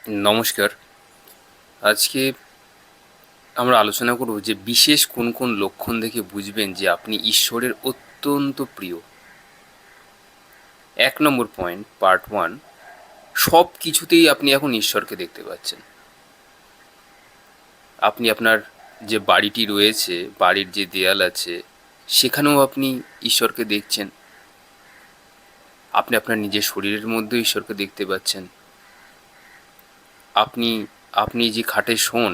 নমস্কার। আজকে আমরা আলোচনা করব যে বিশেষ কোন কোন লক্ষণ দেখে বুঝবেন যে আপনি ঈশ্বরের অত্যন্ত প্রিয়। ১ নম্বর পয়েন্ট, পার্ট 1, সব কিছুতেই আপনি এখন ঈশ্বরকে দেখতে পাচ্ছেন। আপনি আপনার যে বাড়িটি রয়েছে, বাড়ির যে দেয়াল আছে, সেখানেও আপনি ঈশ্বরকে দেখছেন। আপনি আপনার নিজের শরীরের মধ্যেও ঈশ্বরকে দেখতে পাচ্ছেন। আপনি আপনি যে খাটে শোন,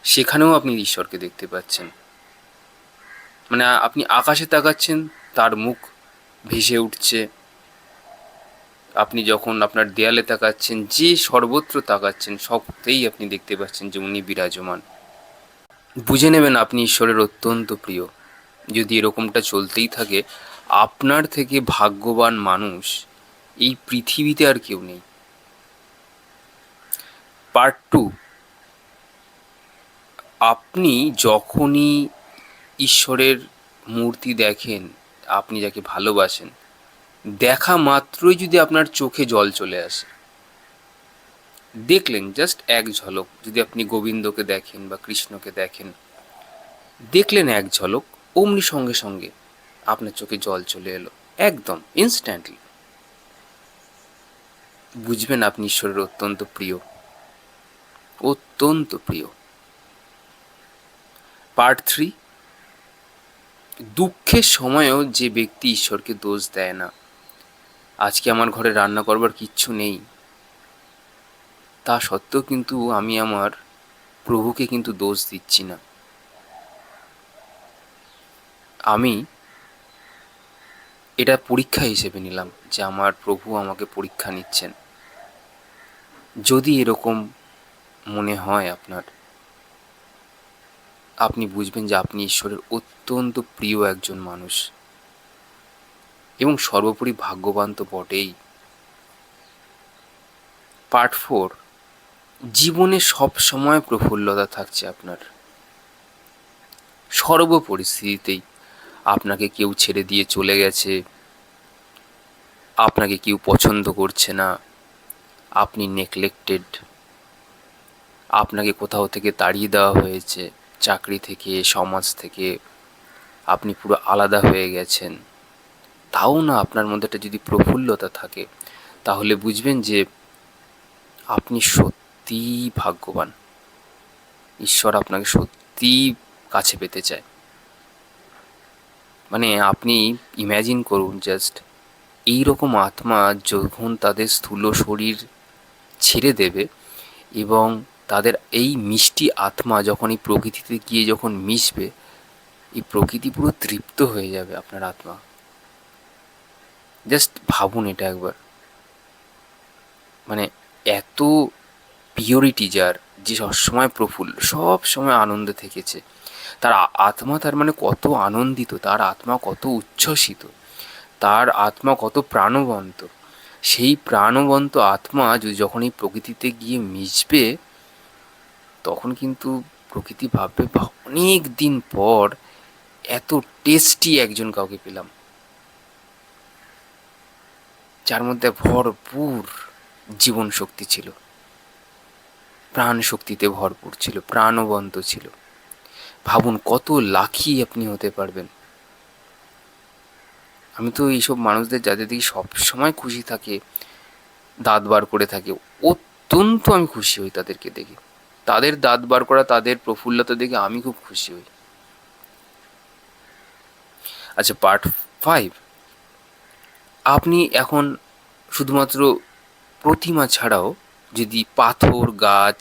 সেখানেও আপনি ঈশ্বরকে দেখতে পাচ্ছেন। মানে আপনি আকাশে তাকাচ্ছেন, তার মুখ ভেসে উঠছে। আপনি যখন আপনার দেয়ালে তাকাচ্ছেন, যে সর্বত্র তাকাচ্ছেন, সবতেই আপনি দেখতে পাচ্ছেন যে উনি বিরাজমান। বুঝে নেবেন আপনি ঈশ্বরের অত্যন্ত প্রিয়। যদি এরকমটা চলতেই থাকে, আপনার থেকে ভাগ্যবান মানুষ এই পৃথিবীতে আর কেউ নেই। পার্ট 2, আপনি যখনই ঈশ্বরের মূর্তি দেখেন, আপনি যাকে ভালোবাসেন, দেখা মাত্রই যদি আপনার চোখে জল চলে আসে, দেখলেন জাস্ট এক ঝলক, যদি আপনি গোবিন্দকে দেখেন বা কৃষ্ণকে দেখেন, দেখলেন এক ঝলক, অমনি সঙ্গে সঙ্গে আপনার চোখে জল চলে এলো, একদম ইনস্ট্যান্টলি। বুঝবেন আপনি ঈশ্বরের অত্যন্ত প্রিয়, অত্যন্ত প্রিয়। পার্ট 3, দুঃখের সময়েও যে ব্যক্তি ঈশ্বরকে দোষ দেয় না, আজকে আমার ঘরে রান্না করবার কিচ্ছু নেই, তা সত্ত্বেও কিন্তু আমি আমার প্রভুকে কিন্তু দোষ দিচ্ছি না। আমি এটা পরীক্ষা হিসেবে নিলাম যে আমার প্রভু আমাকে পরীক্ষা নিচ্ছেন। যদি এরকম মনে হয় আপনার, আপনি বুঝবেন যে আপনি ঈশ্বরের অত্যন্ত প্রিয় একজন মানুষ, এবং সর্বোপরি ভাগ্যবান তো বটেই। পার্ট 4, জীবনে সব সময় প্রফুল্লতা থাকছে আপনার, সর্ব পরিস্থিতিতেই। আপনাকে কেউ ছেড়ে দিয়ে চলে গেছে, আপনাকে কেউ পছন্দ করছে না, আপনি নেগলেক্টেড, আপনাকে কোথাও থেকে তাড়িয়ে দেওয়া হয়েছে, চাকরি থেকে, সমাজ থেকে, আপনি পুরো আলাদা হয়ে গেছেন, তাও না আপনার মধ্যে একটা যদি প্রফুল্লতা থাকে, তাহলে বুঝবেন যে আপনি সত্যিই ভাগ্যবান। ঈশ্বর আপনাকে সত্যিই কাছে পেতে চায়। মানে আপনি ইম্যাজিন করুন জাস্ট, এইরকম আত্মা যখন তাদের স্থূল শরীর ছেড়ে দেবে, এবং তাদের এই মিষ্টি আত্মা যখন এই প্রকৃতিতে গিয়ে যখন মিশবে, এই প্রকৃতি পুরো তৃপ্ত হয়ে যাবে আপনার আত্মা। জাস্ট ভাবুন এটা একবার। মানে এত পিওরিটি যার, যে সবসময় প্রফুল্ল, সব সময় আনন্দে থেকেছে, তার আত্মা তার মানে কত আনন্দিত, তার আত্মা কত উচ্ছ্বসিত, তার আত্মা কত প্রাণবন্ত। সেই প্রাণবন্ত আত্মা যদি যখন এই প্রকৃতিতে গিয়ে মিশবে, তখন কিন্তু প্রকৃতি ভাববে, অনেক দিন পর এত টেস্টি একজন কাউকে পেলাম, যার মধ্যে ভরপুর জীবন শক্তি ছিল, প্রাণ শক্তিতে ভরপুর ছিল, প্রাণবন্ত ছিল। ভাবুন কত লাকি আপনি হতে পারবেন। আমি তো এইসব মানুষদের যাদের দেখি সবসময় খুশি থাকে, দাঁত বার করে থাকে, অত্যন্ত আমি খুশি হই তাদেরকে দেখে। তাদের দাঁত বার করা, তাদের প্রফুল্লতা দেখে আমি খুব খুশি হই। আচ্ছা, পার্ট 5, আপনি এখন শুধুমাত্র প্রতিমা ছাড়াও যদি পাথর, গাছ,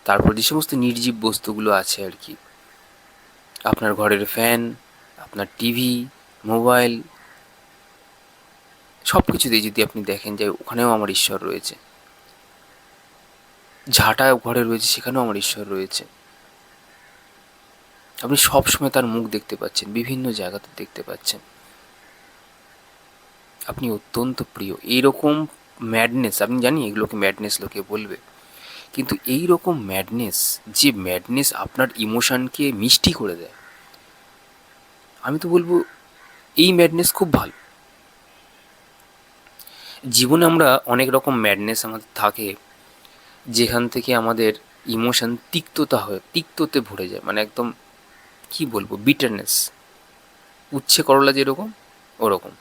তারপর যে সমস্ত নির্জীব বস্তুগুলো আছে আর কি, আপনার ঘরের ফ্যান, আপনার টিভি, মোবাইল, সব কিছুতেই যদি আপনি দেখেন যে ওখানেও আমার ঈশ্বর রয়েছে, ঝাঁটা ঘরে রয়েছে, সেখানেও আমার ঈশ্বর রয়েছে, আপনি সব সময় তার মুখ দেখতে পাচ্ছেন, বিভিন্ন জায়গাতে দেখতে পাচ্ছেন, আপনি অত্যন্ত প্রিয়। এইরকম ম্যাডনেস, আমি জানি এগুলোকে ম্যাডনেস লোকে বলবে, কিন্তু এই রকম ম্যাডনেস, যে ম্যাডনেস আপনার ইমোশনকে মিষ্টি করে দেয়, আমি তো বলবো এই ম্যাডনেস খুব ভালো। জীবনে আমরা অনেক রকম ম্যাডনেস আমাদের থাকে, যেখান থেকে আমাদের ইমোশন তিক্ততে ভরে যায়, মানে একদম কি বলবো, বিটারনেস, উচ্ছে করলা যেরকম ওরকম।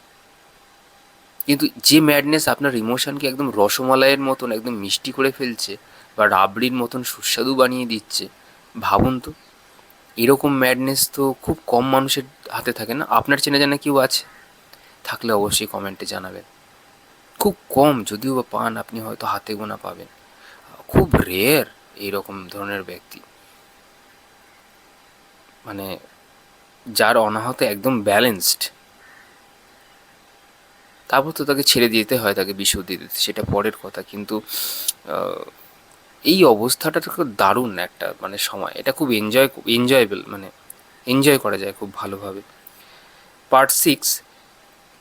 কিন্তু যে ম্যাডনেস আপনার ইমোশনকে একদম রসমালাইয়ের মতন একদম মিষ্টি করে ফেলছে বা রাবড়ির মতন সুস্বাদু বানিয়ে দিচ্ছে, ভাবুন তো। এরকম ম্যাডনেস তো খুব কম মানুষের হাতে থাকে না। আপনার চেনা জানা কেউ আছে? থাকলে অবশ্যই কমেন্টে জানাবেন। খুব কম, যদিও বা পান আপনি হয়তো হাতে গোনা পাবেন, খুব রেয়ার এইরকম ধরনের ব্যক্তি, মানে যার অনাহত একদম ব্যালেন্সড। তারপর তো তাকে ছেড়ে দিতে হয়, তাকে বিষ দিতে, সেটা পরের কথা। কিন্তু এই অবস্থাটা তো খুব দারুণ একটা মানে সময়, এটা খুব এনজয়েবল, মানে এনজয় করা যায় খুব ভালোভাবে। পার্ট 6,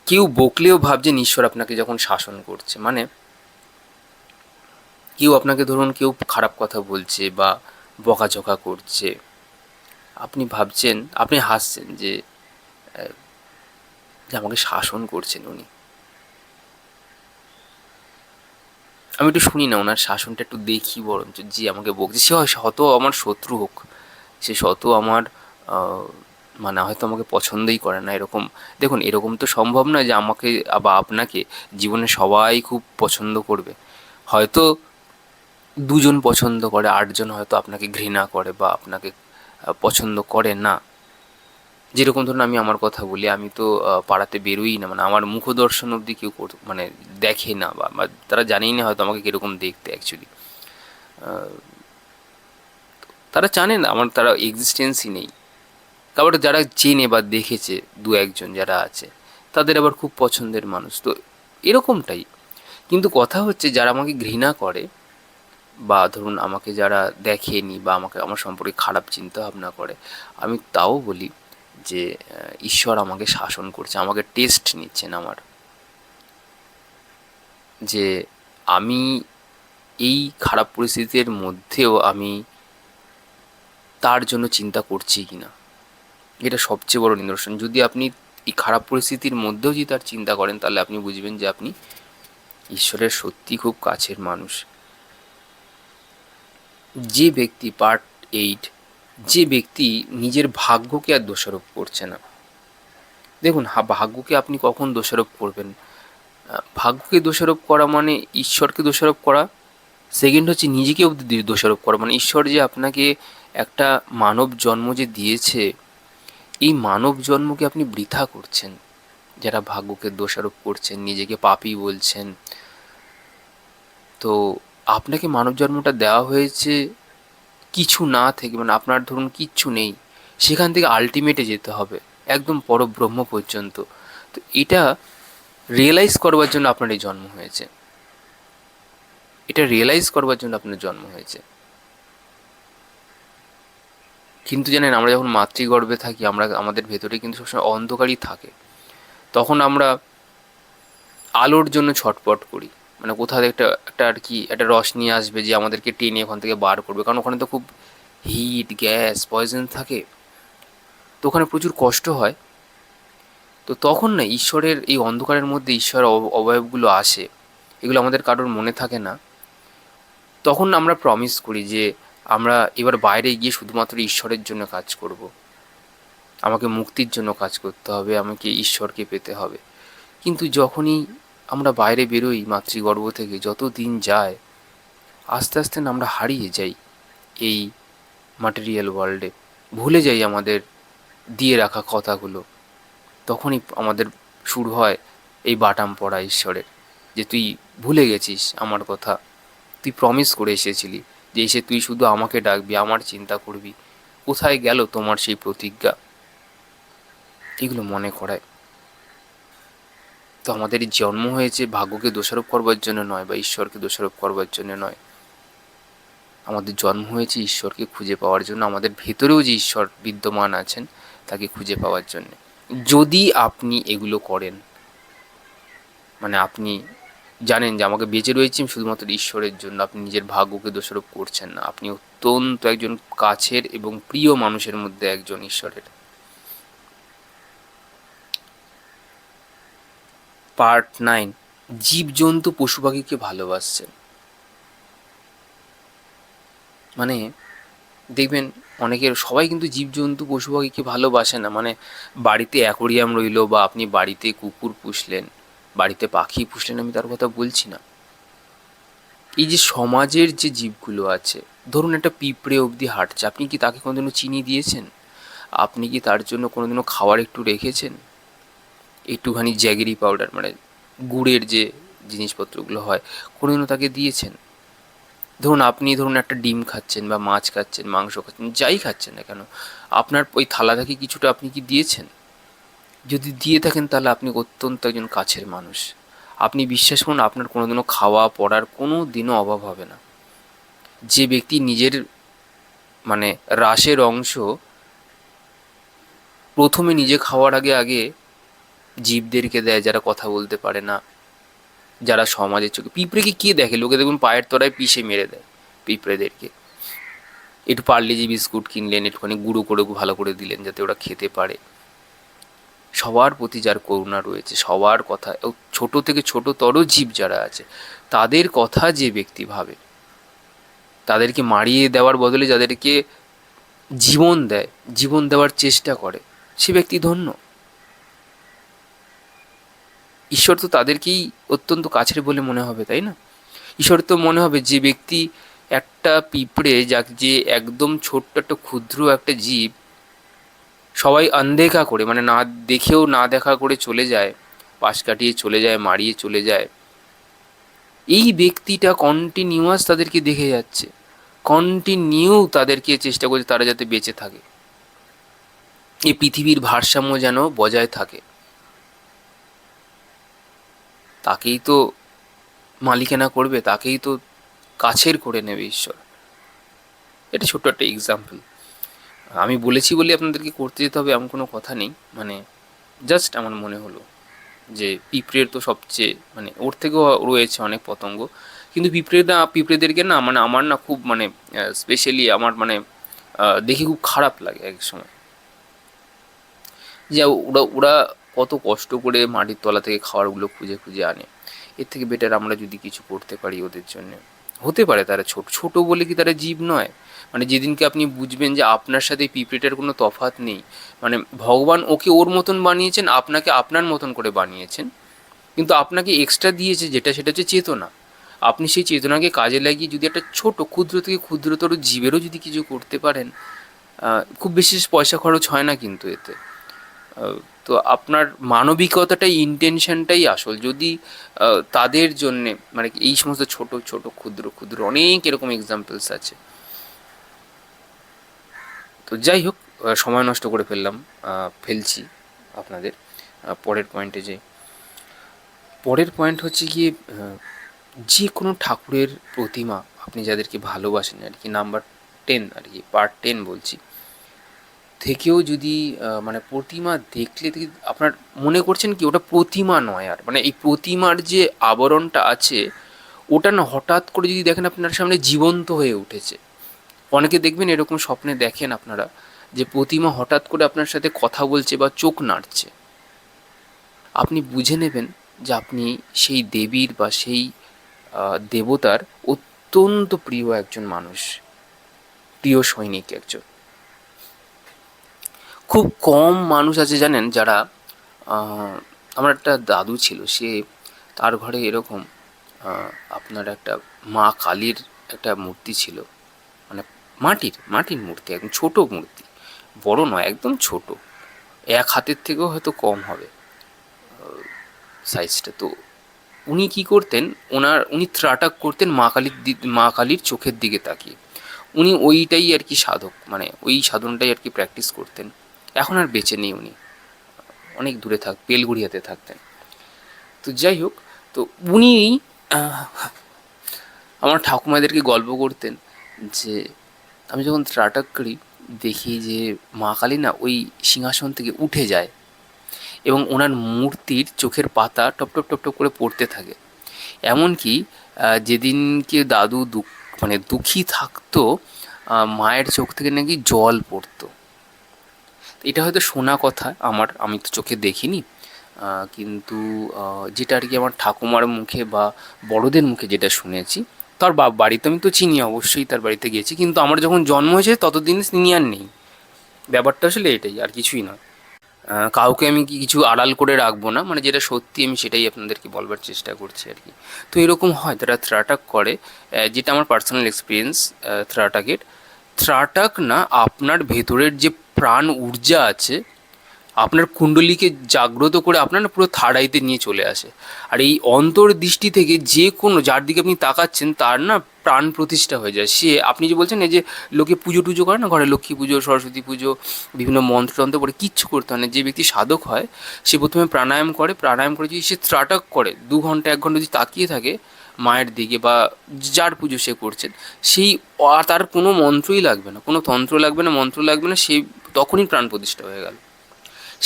কেউ বকলেও ভাবছেন ঈশ্বর আপনাকে যখন শাসন করছে, মানে কেউ আপনাকে ধরুন কেউ খারাপ কথা বলছে বা বকাঝকা করছে, আপনি ভাবছেন, আপনি হাসছেন যে যে আমাকে শাসন করছেন উনি। আমি একটু শুনি না ওনার শাসনটা, একটু দেখি বরঞ্চ যে আমাকে বকছে, সে হয় শত আমার শত্রু হোক, সে শত আমার মানে হয়তো আমাকে পছন্দই করে না এরকম। দেখুন, এরকম তো সম্ভব নয় যে আমাকে বা আপনাকে জীবনে সবাই খুব পছন্দ করবে। হয়তো দুজন পছন্দ করে, 8জন হয়তো আপনাকে ঘৃণা করে বা আপনাকে পছন্দ করে না। যেরকম ধরুন আমি আমার কথা বলি, আমি তো পাড়াতে বেরোই না, মানে আমার মুখদর্শন অবধি কেউ মানে দেখে না, বা তারা জানেই না হয়তো আমাকে কীরকম দেখতে অ্যাকচুয়ালি। তারা জানে না আমার, তারা এক্সিস্টেন্সই নেই। তারপরে যারা চেনে বা দেখেছে, দু একজন যারা আছে, তাদের আবার খুব পছন্দের মানুষ, তো এরকমটাই। কিন্তু কথা হচ্ছে যারা আমাকে ঘৃণা করে বা ধরুন আমাকে যারা দেখেনি বা আমাকে আমার সম্পর্কে খারাপ চিন্তা ভাবনা করে, আমি তাও বলি যে ঈশ্বর আমাকে শাসন করছে, আমাকে টেস্ট নিচ্ছেন আমার, যে আমি এই খারাপ পরিস্থিতির মধ্যেও আমি তার জন্য চিন্তা করছি কি না। এটা সবচেয়ে বড় নিদর্শন। যদি আপনি এই খারাপ পরিস্থিতির মধ্যেও যদি তার চিন্তা করেন, তাহলে আপনি বুঝবেন যে আপনি ঈশ্বরের সত্যি খুব কাছের মানুষ। যে ব্যক্তি, পার্ট 8, যে ব্যক্তি নিজের ভাগ্যকে আর দোষারোপ করছে না। দেখুন, ভাগ্যকে আপনি কখন দোষারোপ করবেন? ভাগ্যকে দোষারোপ করা মানে ঈশ্বরকে দোষারোপ করা। সেকেন্ড হচ্ছে নিজেকে অবধি দোষারোপ করা, মানে ঈশ্বর যে আপনাকে একটা মানব জন্ম যে দিয়েছে, এই মানব জন্মকে আপনি বৃথা করছেন যারা ভাগ্যকে দোষারোপ করছেন, নিজেকে পাপী বলছেন। তো আপনাকে মানব জন্মটা দেওয়া হয়েছে কিছু না থেকে, মানে আপনার ধরুন কিচ্ছু নেই, সেখান থেকে আলটিমেটে যেতে হবে একদম পরব্রহ্ম পর্যন্ত। তো এটা রিয়েলাইজ করবার জন্য আপনার এই জন্ম হয়েছে, এটা রিয়েলাইজ করবার জন্য আপনার জন্ম হয়েছে। কিন্তু জানেন, আমরা যখন মাতৃগর্ভে থাকি, আমরা আমাদের ভেতরে কিন্তু সবসময় অন্ধকারই থাকে। তখন আমরা আলোর জন্য ছটপট করি, মানে কোথাও একটা একটা আর কি একটা রশ্মি আসবে যে আমাদেরকে টেনে ওখান থেকে বার করবে, কারণ ওখানে তো খুব হিট, গ্যাস, পয়জন থাকে, তো ওখানে প্রচুর কষ্ট হয়। তো তখন না ঈশ্বরের এই অন্ধকারের মধ্যে ঈশ্বরের অবয়বগুলো আসে, এগুলো আমাদের কারোর মনে থাকে না। তখন আমরা প্রমিস করি যে আমরা এবার বাইরে গিয়ে শুধুমাত্র ঈশ্বরের জন্য কাজ করব, আমাকে মুক্তির জন্য কাজ করতে হবে, আমাকে ঈশ্বরকে পেতে হবে। কিন্তু যখনই আমরা বাইরে বেরোই মাতৃগর্ভ থেকে, যত দিন যায় আস্তে আস্তে না আমরা হারিয়ে যাই এই ম্যাটেরিয়াল ওয়ার্ল্ডে, ভুলে যাই আমাদের দিয়ে রাখা কথাগুলো। তখনই আমাদের শুরু হয় এই বাটাম পড়া ঈশ্বরের, যে তুই ভুলে গেছিস আমার কথা, তুই প্রমিস করে এসেছিলি যে এসে তুই শুধু আমাকে ডাকবি, আমার চিন্তা করবি, কোথায় গেল তোমার সেই প্রতিজ্ঞা। এগুলো মনে করায়। তো আমাদের এই জন্ম হয়েছে ভাগ্যকে দোষারোপ করবার জন্য নয় বা ঈশ্বরকে দোষারোপ করবার জন্য নয়, আমাদের জন্ম হয়েছে ঈশ্বরকে খুঁজে পাওয়ার জন্য, আমাদের ভেতরেও যে ঈশ্বর বিদ্যমান আছেন তাকে খুঁজে পাওয়ার জন্য। যদি আপনি এগুলো করেন, মানে আপনি জানেন যে আমাকে বেঁচে রয়েছি শুধুমাত্র ঈশ্বরের জন্য, আপনি নিজের ভাগ্যকে দোষারোপ করছেন না, আপনি অত্যন্ত একজন কাছের এবং প্রিয় মানুষের মধ্যে একজন ঈশ্বরের। পার্ট 9, জীবজন্তু পশু পাখিকে ভালোবাসছেন। মানে দেখবেন অনেকের, সবাই কিন্তু জীবজন্তু পশু পাখিকে ভালোবাসে না। মানে বাড়িতে অ্যাকোরিয়াম রইলো বা আপনি বাড়িতে কুকুর পুষলেন, বাড়িতে পাখি পুষলেন, আমি তার কথা বলছি না। এই যে সমাজের যে জীবগুলো আছে, ধরুন একটা পিঁপড়ে অবধি হাঁটছে, আপনি কি তাকে কোনোদিনও চিনি দিয়েছেন? আপনি কি তার জন্য কোনোদিনও খাবার একটু রেখেছেন? একটুখানি জ্যাগেরি পাউডার, মানে গুড়ের যে জিনিসপত্রগুলো হয়, কোনোদিনও তাকে দিয়েছেন? ধরুন একটা ডিম খাচ্ছেন বা মাছ খাচ্ছেন, মাংস খাচ্ছেন, যাই খাচ্ছেন না কেন, আপনার ওই থালা থেকে কিছুটা আপনি কি দিয়েছেন? যদি দিয়ে থাকেন তাহলে আপনি অত্যন্ত একজন কাছের মানুষ। আপনি বিশ্বাস করুন, আপনার কোনোদিনও খাওয়া পড়ার কোনো দিনও অভাব হবে না। যে ব্যক্তি নিজের মানে রাশের অংশ প্রথমে নিজে খাওয়ার আগে আগে জীবদেরকে দেয়, যারা কথা বলতে পারে না, যারা সমাজের চোখে, পিঁপড়েকে কে দেখে? লোকে দেখুন পায়ের তলায় পিষে মেরে দেয় পিঁপড়েদেরকে। একটু পার্লেজি বিস্কুট কিনলেন, একটুখানি গুঁড়ো করে ভালো করে দিলেন যাতে ওরা খেতে পারে। সবার প্রতি যার করুণা রয়েছে, সবার কথা, ছোট থেকে ছোটতর জীব যারা আছে তাদের কথা যে ব্যক্তি ভাবে, তাদেরকে মারিয়ে দেওয়ার বদলে যাদেরকে জীবন দেয়, জীবন দেওয়ার চেষ্টা করে, সে ব্যক্তি ধন্য। ঈশ্বর তো তাদেরকেই অত্যন্ত কাছের বলে মনে হবে, তাই না? ঈশ্বর তো মনে হবে যে ব্যক্তি একটা পিঁপড়ে, যাক যে একদম ছোট্ট একটা ক্ষুদ্র একটা জীব, সবাই আনদেখা করে, মানে না দেখেও না দেখা করে চলে যায়, পাশ কাটিয়ে চলে যায়, মারিয়ে চলে যায়, এই ব্যক্তিটা কন্টিনিউয়াস তাদেরকে দেখে যাচ্ছে, কন্টিনিউ তাদেরকে চেষ্টা করছে তারা যাতে বেঁচে থাকে, এই পৃথিবীর ভারসাম্য যেন বজায় থাকে। তাকেই তো মালিকানা করবে, তাকেই তো কাছের করে নেবে ঈশ্বর। এটা ছোট্ট একটা এক্সাম্পল। আমি বলেছি বলে আপনাদেরকে করতে যেতে হবে এমন কোনো কথা নেই। মানে জাস্ট আমার মনে হলো যে পিঁপড়ের তো সবচেয়ে, মানে ওর থেকেও রয়েছে অনেক পতঙ্গ, কিন্তু পিঁপড়েদেরকে না, মানে আমার না খুব, মানে স্পেশালি আমার, মানে দেখে খুব খারাপ লাগে এক সময়, যে ওরা ওরা কত কষ্ট করে মাটির তলা থেকে খাবারগুলো খুঁজে খুঁজে আনে। এর থেকে বেটার আমরা যদি কিছু করতে পারি ওদের জন্য। হতে পারে তারা ছোট ছোট বলে কি তারা জীব নয়? মানে যেদিনকে আপনি বুঝবেন যে আপনার সাথে পিঁপড়েটার কোনো তফাৎ নেই, মানে ভগবান ওকে ওর মতন বানিয়েছেন, আপনাকে আপনার মতন করে বানিয়েছেন, কিন্তু আপনাকে এক্সট্রা দিয়েছে যেটা, সেটা হচ্ছে চেতনা। আপনি সেই চেতনাকে কাজে লাগিয়ে যদি একটা ছোট ক্ষুদ্র থেকে ক্ষুদ্রতর জীবেরও যদি কিছু করতে পারেন, খুব বেশি পয়সা খরচ হয় না কিন্তু এতে। তো আপনার মানবিকতাটাই, ইন্টেনশনটাই আসল। যদি তাদের জন্যে, মানে এই সমস্ত ছোট ছোট ক্ষুদ্র ক্ষুদ্র অনেক এরকম এক্সাম্পলস আছে। তো যাই হোক, সময় নষ্ট করে ফেলছি আপনাদের। পরের পয়েন্টে যাই। পরের পয়েন্ট হচ্ছে গিয়ে, যে কোনো ঠাকুরের প্রতিমা আপনি যাদেরকে ভালোবাসেন আর কি, নাম্বার 10 আর কি, পার্ট 10 বলছি, থেকেও যদি মানে প্রতিমা দেখলে আপনার মনে করছেন কি ওটা প্রতিমা নয়, আর মানে এই প্রতিমার যে আবরণটা আছে ওটা না, হঠাৎ করে যদি দেখেন আপনার সামনে জীবন্ত হয়ে উঠেছে। অনেকে দেখবেন এরকম স্বপ্নে দেখেন আপনারা, যে প্রতিমা হঠাৎ করে আপনার সাথে কথা বলছে বা চোখ নাড়ছে, আপনি বুঝে নেবেন যে আপনি সেই দেবীর বা সেই দেবতার অত্যন্ত প্রিয় একজন মানুষ, প্রিয় সৈনিক একজন। খুব কম মানুষ আছে জানেন যারা, আমার একটা দাদু ছিল, সে, তার ঘরে এরকম আপনার একটা মা কালীর একটা মূর্তি ছিল, মানে মাটির মাটির মূর্তি, একদম ছোট মূর্তি, বড় নয়, একদম ছোট, এক হাতের থেকেও হয়তো কম হবে সাইজটা। তো উনি কি করতেন, উনি ত্রাটাক করতেন মা কালীর চোখের দিকে তাকিয়ে। উনি ওইটাই আর কি সাধক, মানে ওই সাধনটাই আর কি প্র্যাকটিস করতেন। এখন আর বেঁচে নেই উনি, অনেক দূরে বেলঘড়িয়াতে থাকতেন। তো যাই হোক, তো উনি আমার ঠাকুমাদেরকে গল্প করতেন যে আমি যখন ত্রাটক করি দেখি যে মা কালী না ওই সিংহাসন থেকে উঠে যায় এবং ওনার মূর্তির চোখের পাতা টপ টপ টপ টপ করে পড়তে থাকে। এমনকি যেদিনকে দাদু মানে দুঃখী থাকতো, মায়ের চোখ থেকে নাকি জল পড়তো। এটা হয়তো শোনা কথা আমার, আমি তো চোখে দেখিনি, কিন্তু যেটা আর কি আমার ঠাকুমার মুখে বা বড়দের মুখে যেটা শুনেছি, তার বাড়িতে আমি তো চিনি, অবশ্যই তার বাড়িতে গেছি, কিন্তু আমার যখন জন্ম হয়েছে ততদিন তিনি আর নেই। ব্যাপারটা আসলে এটাই, আর কিছুই নয়। কাউকে আমি কিছু আড়াল করে রাখবো না, মানে যেটা সত্যি আমি সেটাই আপনাদেরকে বলবার চেষ্টা করছি আর কি। তো এরকম হয় তারা থ্রাটাক করে, যেটা আমার পার্সোনাল এক্সপিরিয়েন্স। থ্রাটাকের থ্রাটাক না, আপনার ভেতরের যে প্রাণ ঊর্জা আছে, আপনার কুণ্ডলীকে জাগ্রত করে আপনার না পুরো থার্ড আইতে নিয়ে চলে আসে। আর এই অন্তর্দৃষ্টি থেকে যে কোনো যার দিকে আপনি তাকাচ্ছেন তার না প্রাণ প্রতিষ্ঠা হয়ে যায়। সে, আপনি যে বলছেন এই যে লোকে পুজো টুজো করে না, ঘরে লক্ষ্মী পুজো, সরস্বতী পুজো, বিভিন্ন মন্ত্রতন্ত্র করে, কিচ্ছু করতে হয় না। যে ব্যক্তি সাধক হয় সে প্রথমে প্রাণায়াম করে, প্রাণায়াম করে যদি সে ত্রাটক করে 2 ঘন্টা 1 ঘন্টা যদি তাকিয়ে থাকে মায়ের দিকে বা যার পুজো সে করছেন, সেই আর তার কোনো মন্ত্রই লাগবে না, কোনো তন্ত্র লাগবে না, মন্ত্র লাগবে না, সেই তখনই প্রাণ প্রতিষ্ঠা হয়ে গেল।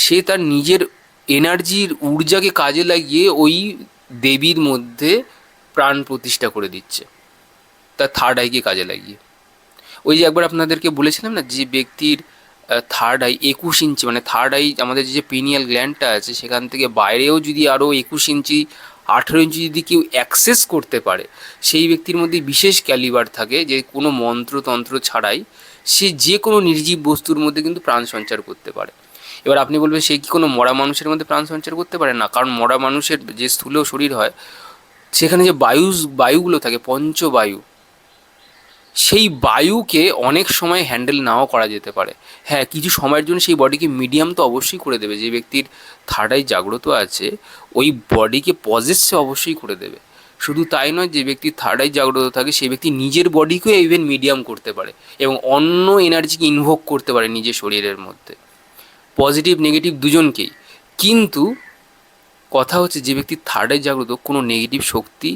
সে তার নিজের এনার্জির ঊর্জাকে কাজে লাগিয়ে ওই দেবীর মধ্যে প্রাণ প্রতিষ্ঠা করে দিচ্ছে, তার থার্ড আইকে কাজে লাগিয়ে। ওই যে একবার আপনাদেরকে বলেছিলাম না, যে ব্যক্তির থার্ড আই 21 ইঞ্চি, মানে থার্ড আই আমাদের যে পিনিয়াল গ্ল্যান্ডটা আছে সেখান থেকে বাইরেও যদি আরও 21 ইঞ্চি 18 ইঞ্চি যদি কেউ অ্যাক্সেস করতে পারে, সেই ব্যক্তির মধ্যে বিশেষ ক্যালিবার থাকে যে কোনো মন্ত্রতন্ত্র ছাড়াই সে যে কোনো নির্জীব বস্তুর মধ্যে কিন্তু প্রাণ সঞ্চার করতে পারে। এবার আপনি বলবেন সে কি কোনো মরা মানুষের মধ্যে প্রাণ সঞ্চার করতে পারে? না, কারণ মরা মানুষের যে স্থূল শরীর হয় সেখানে যে বায়ুগুলো থাকে, পঞ্চবায়ু, সেই বায়ুকে অনেক সময় হ্যান্ডেল নাও করা যেতে পারে। হ্যাঁ, কিছু সময়ের জন্য সেই বডিকে মিডিয়াম তো অবশ্যই করে দেবে। যে ব্যক্তির থার্ড আই জাগ্রত আছে ওই বডিকে পজেস সে অবশ্যই করে দেবে। শুধু তাই নয়, যে ব্যক্তির থার্ড আই জাগ্রত থাকে সেই ব্যক্তি নিজের বডিকেও ইভেন মিডিয়াম করতে পারে এবং অন্য এনার্জিকে ইনভোক করতে পারে নিজের শরীরের মধ্যে, পজিটিভ নেগেটিভ দুজনকেই। কিন্তু কথা হচ্ছে, যে ব্যক্তির থার্ড আই জাগ্রত, কোনো নেগেটিভ শক্তি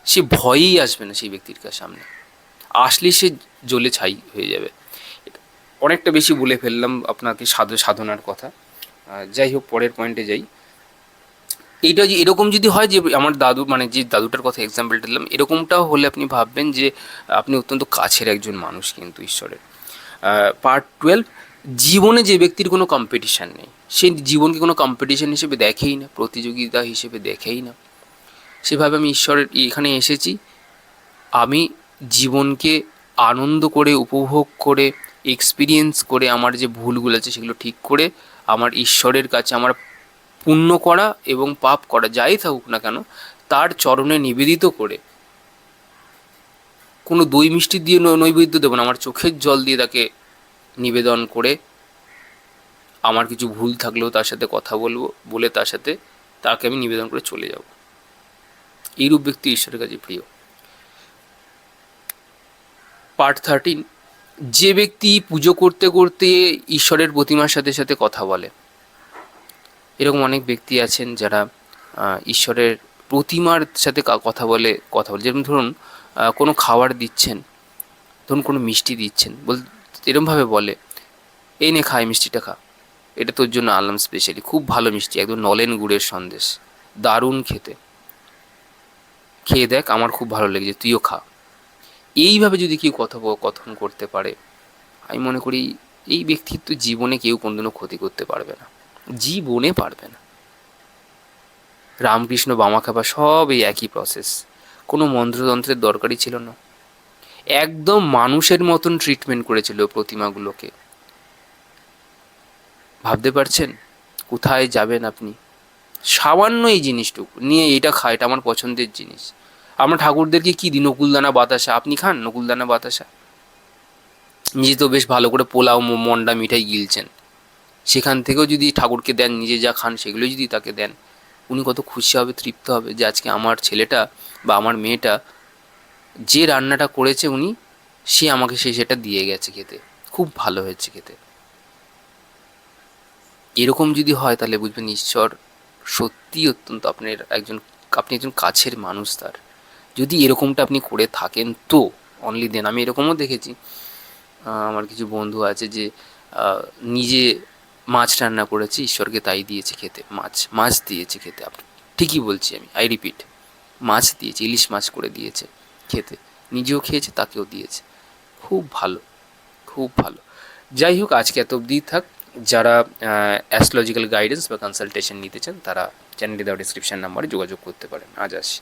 সে ভয়েই আসবে না সেই ব্যক্তির কাছে সামনে, আসলে সে জ্বলে ছাই হয়ে যাবে। অনেকটা বেশি বলে ফেললাম আপনাকে সাধনার কথা। যাই হোক, পরের পয়েন্টে যাই। এইটা যে এরকম যদি হয়, যে আমার দাদু, মানে যে দাদুটার কথা এক্সাম্পলটা দিলাম, এরকমটাও হলে আপনি ভাববেন যে আপনি অত্যন্ত কাছের একজন মানুষ কিন্তু ঈশ্বরের। পার্ট 12, জীবনে যে ব্যক্তির কোনো কম্পিটিশান নেই, সে জীবনকে কোনো কম্পিটিশান হিসেবে দেখেই না, প্রতিযোগিতা হিসেবে দেখেই না। সেভাবে আমি ঈশ্বরের এখানে এসেছি, আমি জীবনকে আনন্দ করে, উপভোগ করে, এক্সপিরিয়েন্স করে, আমার যে ভুলগুলো আছে সেগুলো ঠিক করে আমার ঈশ্বরের কাছে আমার পুণ্য করা এবং পাপ করা যাই থাকুক না কেন তার চরণে নিবেদিত করে, কোনো দই মিষ্টি দিয়ে নৈবেদ্য দেবো না, আমার চোখের জল দিয়ে তাকে নিবেদন করে, আমার কিছু ভুল থাকলেও তার সাথে কথা বলবো, বলে তার সাথে তাকে আমি নিবেদন করে চলে যাব। এইরূপ ব্যক্তি ঈশ্বরের কাছে প্রিয়। পার্ট 13, যে ব্যক্তি পুজো করতে করতে ঈশ্বরের প্রতিমার সাথে সাথে কথা বলে। এরকম অনেক ব্যক্তি আছেন যারা ঈশ্বরের প্রতিমার সাথে কথা বলে যেরকম ধরুন কোনো খাবার দিচ্ছেন, ধরুন কোনো মিষ্টি দিচ্ছেন, এরকমভাবে বলে, এই নে খা, এই মিষ্টিটা খা, এটা তোর জন্য আনলাম স্পেশালি, খুব ভালো মিষ্টি, একদম নলেন গুড়ের সন্দেশ, দারুণ খেতে, খেয়ে দেখ, আমার খুব ভালো লেগেছে, তুইও খা। এইভাবে যদি কেউ কথোপকথন করতে পারে, আমি মনে করি এই ব্যক্তির তো জীবনে কেউ কোনোদিনও ক্ষতি করতে পারবে না, জীবনে পারবে না। রামকৃষ্ণ বামাখ্যাপা সব এই একই প্রসেস, কোনো মন্ত্রতন্ত্রের দরকারই ছিল না, একদম মানুষের মতন ট্রিটমেন্ট করেছিল প্রতিমাগুলোকে। ভাবতে পারছেন কোথায় যাবেন আপনি? সামান্য এই জিনিসটুকু নিয়ে, এটা খা, এটা আমার পছন্দের জিনিস। আমরা ঠাকুরদেরকে কী দিই? নকুলদানা বাতাসা, আপনি খান নকুলদানা বাতাসা? নিজে তো বেশ ভালো করে পোলাও মন্ডা মিঠাই গিলছেন, সেখান থেকেও যদি ঠাকুরকে দেন, নিজে যা খান সেগুলো যদি তাকে দেন, উনি কত খুশি হবে, তৃপ্ত হবে যে আজকে আমার ছেলেটা বা আমার মেয়েটা যে রান্নাটা করেছে উনি, সে আমাকে সেটা দিয়ে গেছে খেতে, খুব ভালো হয়েছে খেতে। এরকম যদি হয় তাহলে বুঝবেন ঈশ্বর সত্যি অত্যন্ত আপনি একজন কাছের মানুষ তার। যদি এরকমটা আপনি করে থাকেন তো অনলি দেন। আমি এরকমও দেখেছি, আমার কিছু বন্ধু আছে যে নিজে মাছ রান্না করেছে, ঈশ্বরকে তাই দিয়েছে খেতে, মাছ দিয়েছে খেতে। ঠিকই বলছি আমি, আই রিপিট, মাছ দিয়েছে, ইলিশ মাছ করে দিয়েছে খেতে, নিজেও খেয়েছে, তাকেও দিয়েছে। খুব ভালো, খুব ভালো। যাই হোক, আজকে এত অবধি থাক। যারা অ্যাস্ট্রোলজিক্যাল গাইডেন্স বা কনসালটেশন নিতে চান তারা চ্যানেলে দেওয়া ডিসক্রিপশান নাম্বারে যোগাযোগ করতে পারেন। আজ আসি।